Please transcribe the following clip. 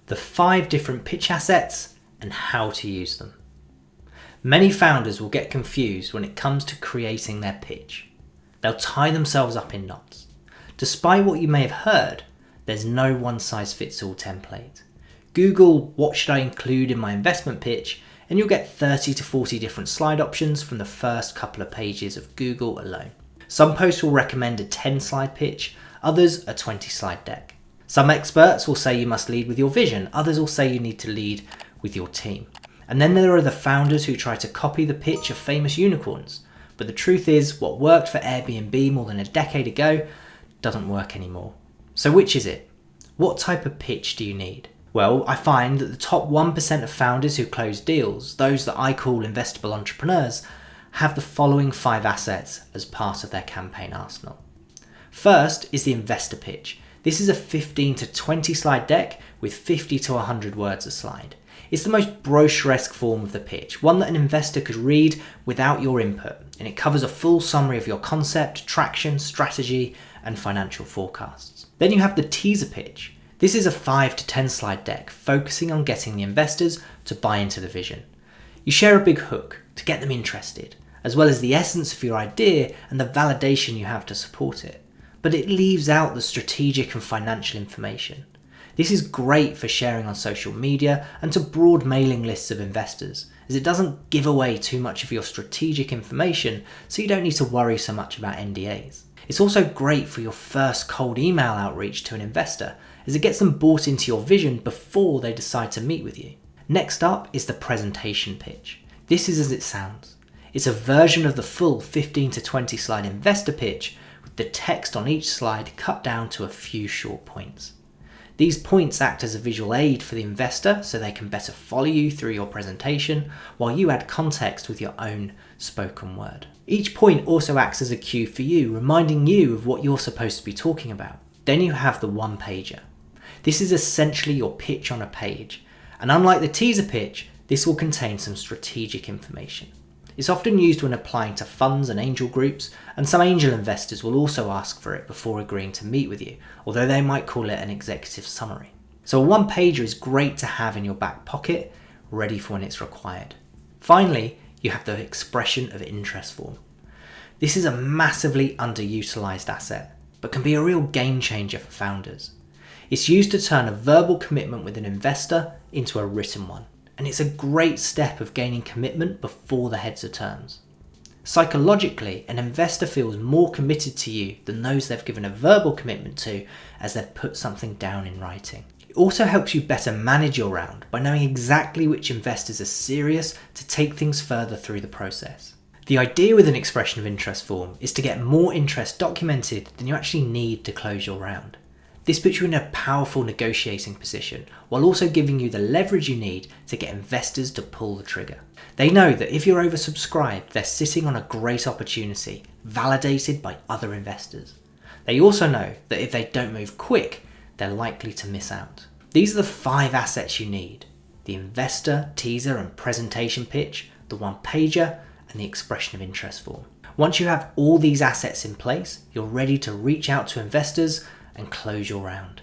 the 5 different pitch assets and how to use them. Many founders will get confused when it comes to creating their pitch. They'll tie themselves up in knots. Despite what you may have heard, there's no one-size-fits-all template. Google what should I include in my investment pitch and you'll get 30 to 40 different slide options from the first couple of pages of Google alone. Some posts will recommend a 10-slide pitch, others a 20-slide deck. Some experts will say you must lead with your vision, others will say you need to lead with your team. And then there are the founders who try to copy the pitch of famous unicorns. But the truth is, what worked for Airbnb more than a decade ago doesn't work anymore. So which is it? What type of pitch do you need? Well, I find that the top 1% of founders who close deals, those that I call investable entrepreneurs, have the following 5 assets as part of their campaign arsenal. First is the investor pitch. This is a 15 to 20 slide deck with 50 to 100 words a slide. It's the most brochure-esque form of the pitch, one that an investor could read without your input, and it covers a full summary of your concept, traction, strategy, and financial forecasts. Then you have the teaser pitch. This is a 5 to 10 slide deck focusing on getting the investors to buy into the vision. You share a big hook to get them interested, as well as the essence of your idea and the validation you have to support it. But it leaves out the strategic and financial information. This is great for sharing on social media and to broad mailing lists of investors, as it doesn't give away too much of your strategic information, so you don't need to worry so much about NDAs. It's also great for your first cold email outreach to an investor, as it gets them bought into your vision before they decide to meet with you. Next up is the presentation pitch. This is as it sounds. It's a version of the full 15 to 20 slide investor pitch, with the text on each slide cut down to a few short points. These points act as a visual aid for the investor so they can better follow you through your presentation, while you add context with your own spoken word. Each point also acts as a cue for you, reminding you of what you're supposed to be talking about. Then you have the one-pager. This is essentially your pitch on a page, and unlike the teaser pitch, this will contain some strategic information. It's often used when applying to funds and angel groups, and some angel investors will also ask for it before agreeing to meet with you, although they might call it an executive summary. So a one-pager is great to have in your back pocket, ready for when it's required. Finally, you have the expression of interest form. This is a massively underutilized asset, but can be a real game changer for founders. It's used to turn a verbal commitment with an investor into a written one. And it's a great step of gaining commitment before the heads of terms. Psychologically, an investor feels more committed to you than those they've given a verbal commitment to, as they've put something down in writing. It also helps you better manage your round by knowing exactly which investors are serious to take things further through the process. The idea with an expression of interest form is to get more interest documented than you actually need to close your round. This puts you in a powerful negotiating position, while also giving you the leverage you need to get investors to pull the trigger. They know that if you're oversubscribed, they're sitting on a great opportunity, validated by other investors. They also know that if they don't move quick, they're likely to miss out. These are the 5 assets you need: the investor, teaser and presentation pitch, the one-pager, and the expression of interest form. Once you have all these assets in place, you're ready to reach out to investors and close your round.